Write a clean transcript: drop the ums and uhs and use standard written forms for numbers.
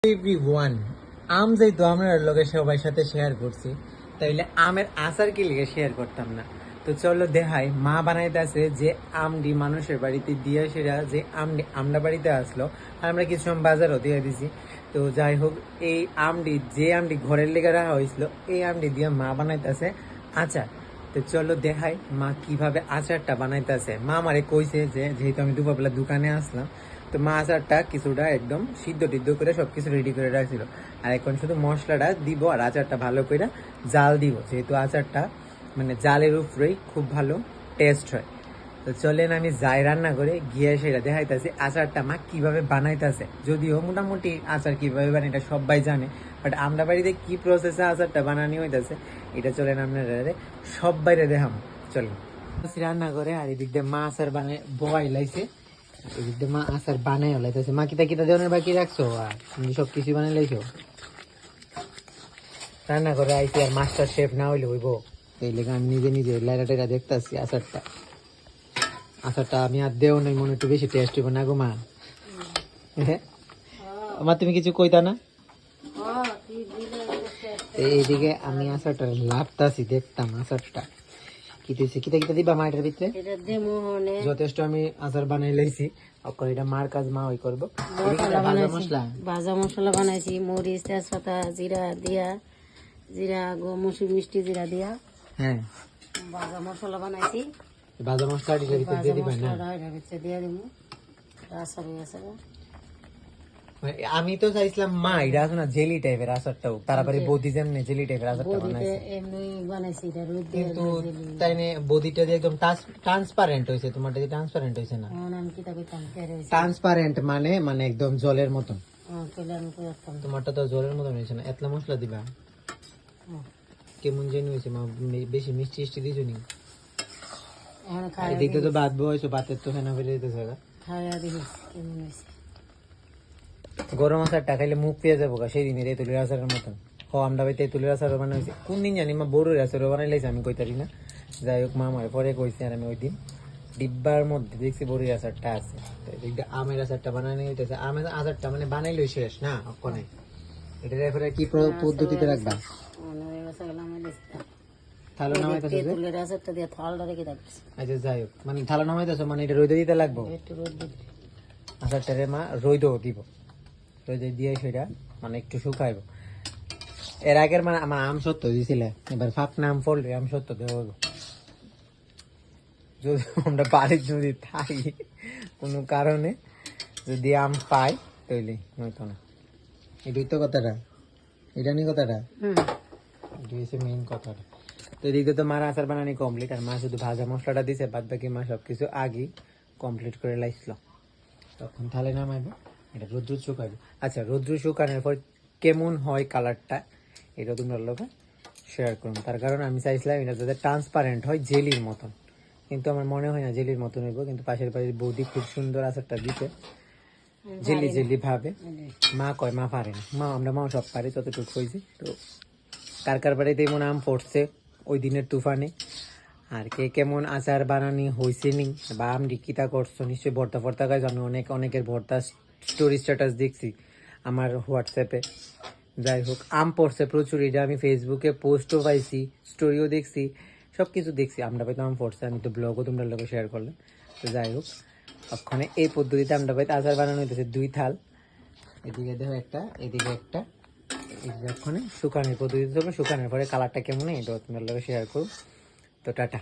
Everyone, আম যেহেতু আমরা লোকের সবাই সাথে শেয়ার করছি, তাইলে আমের আচার কি লিগে শেয়ার করতাম না? তো চলো দেখাই মা বানাইতেছে যে আমডি মানুষের বাড়িতে দিয়ে সেরা যে আমডি আমরা বাড়িতে আসলো, আর আমরা কিছু আম বাজারও দিয়ে দিছি। তো যাই হোক, এই আমডি যে আমডি ঘরের লেগে রাখা হয়েছিল, এই আমডি দিয়ে মা বানাইতেছে আচার। তো চলো দেখাই মা কিভাবে আচারটা বানাইতেছে। মা আমারে কইছে যে যেহেতু আমি দুপুরবেলা দোকানে আসলাম, তো মা আচারটা কিছুটা একদম সিদ্ধ টিদ্ধ করে সবকিছু রেডি করে রাখছিল, আর এখন শুধু মশলাটা দিব আর আচারটা ভালো করে জাল দিব, যেহেতু আচারটা মানে জালের উপরেই খুব ভালো টেস্ট হয়। তো চলেন আমি যাই রান্না করে গিয়ে সেটা দেখাইতেছি আচারটা মা কিভাবে বানাইতেছে। যদিও মোটামুটি আচার কিভাবে বানাই এটা সবাই জানে, বাট আমরা বাড়িতে কি প্রসেসে আচারটা বানানি হইতেছে এটা চলেন আপনারা সব বাইরে দেখাম। চলেন রান্না করে, আর এদিক দিয়ে মা আচার বানাই বয় লাইছে, এদিক দিয়ে মা আচার বানাই লাইতেছে। মা কিতা কিতা দেওয়ার বাকি রাখছো, আর তুমি সব কিছু বানাই লাইছো। রান্না করে আইসি আর মাস্টার শেফ না হইলে হইব, এই লেগে আমি নিজে নিজে লাইরা টেরা দেখতেছি আচারটা। আচারটা আমি আর দেও নাই, মনে একটু বেশি টেস্ট হইব না গো মা? মা তুমি কিছু কইতা না? এইদিকে আমি আচারটা লাভতাছি, দেখতাম আচারটা কিতেছে কিতা কিতা দিবা মা এটার ভিতরে। যথেষ্ট আমি আচার বানাই লাইছি, এটা মার কাজ মা ওই করবো। ভাজা মশলা বানাইছি, মরিচ তেজপাতা জিরা দিয়া, জিরা মসুর মিষ্টি জিরা দিয়া হ্যাঁ ভাজা মশলা বানাইছি। ভাজা মশলা দিয়ে দিবা না? দিয়ে দিব আচার হয়ে গেছে। আমি তো চাইছিলাম মা এটা আছে না জেলি টাইপের আচারটাও, তারপরে বদি যেমনি জেলি টাইপের আচারটা বানাইছে, এমনি বানাইছি এটা রোদ দিয়ে। কিন্তু তাই নে বদিটা দিয়ে একদম ট্রান্সপারেন্ট হইছে, তোমারটা দিয়ে ট্রান্সপারেন্ট হইছে না। আমি কি তাকে ট্রান্সপারেন্ট মানে মানে একদম জলের মতন, তাহলে আমি করতাম। তোমারটা তো জলের মতন হইছে না। এতলা মশলা দিবা কেমন জানি হইছে মা, বেশি মিষ্টি মিষ্টি দিছো নি? এদিকে তো ভাত বয়স, ভাতের তো ফেনা ফেলে দিতেছে। খাওয়া দেখি কেমন হয়েছে। গরম আচারটা খাইলে মুখ পেয়ে যাবো সেই দিনের তেঁতুলের আচারের মতন। হ আমরা ভাই তেঁতুলের আচারও বানাইছি, কোন দিন জানি মা বড়ুর আচারও বানাই লাইছে, আমি কইতারি না। যাই হোক মা আমার পরে কইছে, আর আমি ওই দিন ডিব্বার মধ্যে দেখছি বড়ির আচারটা আছে। তো আমের আচারটা বানানো হইতেছে, আমের আচারটা মানে বানাইলেই শেষ না অক্ষণে। এটা এরপরে কি পদ্ধতিতে রাখবা? থালো নামাইতেছে, আচ্ছা যাই হোক, মানে থালো নামাইতেছো মানে এটা রোদে দিতে লাগবো। আচারটারে মা রোদও দিব, রোদে দিয়ে সেটা মানে একটু শুকাইব। এর আগের মানে আমার আম সত্য দিয়েছিলে, এবার ফাঁক নাম পড়লে আম সত্য দেওয়া হইব। যদি আমরা বাড়ির যদি থাকি কোনো কারণে যদি আম পাই তৈলে নয়তো না। এটাই তো কথাটা, এটা নিয়ে কথাটা, এটা হচ্ছে মেইন কথাটা। তো এদিকে তো মার আচার বানানি কমপ্লিট, আর মা শুধু ভাজা মশলাটা দিছে, বাদ বাকি মা সবকিছু আগেই কমপ্লিট করে লাইছিল। তখন তাহলে নামাইব, এটা রৌদ্র শুকাইব। আচ্ছা রৌদ্র শুকানোর পর কেমন হয় কালারটা, এটা তোমরা লোকে শেয়ার করুন। তার কারণ আমি চাইছিলাম এটা যাতে ট্রান্সপারেন্ট হয় জেলির মতন, কিন্তু আমার মনে হয় না জেলির মতন হইব। কিন্তু পাশের বাড়ির বৌদি খুব সুন্দর আচারটা দিতে, জেলি জেলি ভাবে। মা কয় মা পারে না, আমরা মা সব পারি যতটুকু হয়েছে। তো কার কার বাড়িতে এমন আম পড়ছে ওই দিনের তুফানে, আর কে কেমন আচার বানানি হয়েছে নি, বা আমরি কিতা করছো, নিশ্চয়ই ভর্তা ফর্তা গাছ। আমি অনেকের ভর্তা স্টোরি স্ট্যাটাস দেখছি আমার হোয়াটসঅ্যাপে। যাই হোক আম পড়ছে প্রচুর, এটা আমি ফেসবুকে পোস্টও পাইছি, স্টোরিও দেখছি, সব কিছু দেখছি। আমরা পাইতে আম পড়ছে, আমি তো ব্লগও তোমরা লোকে শেয়ার করলাম। তো যাই হোক ওখানে এই পদ্ধতিতে আমরা পাইতে আচার বানানো হইতেছে 2 থাল। এদিকে দেখো একটা, এদিকে একটা, এদিকে শুকানোর পদ্ধতিতে শুকানোর পরে কালারটা কেমন এটা তোমরা লোকে শেয়ার করো। তো টাটা।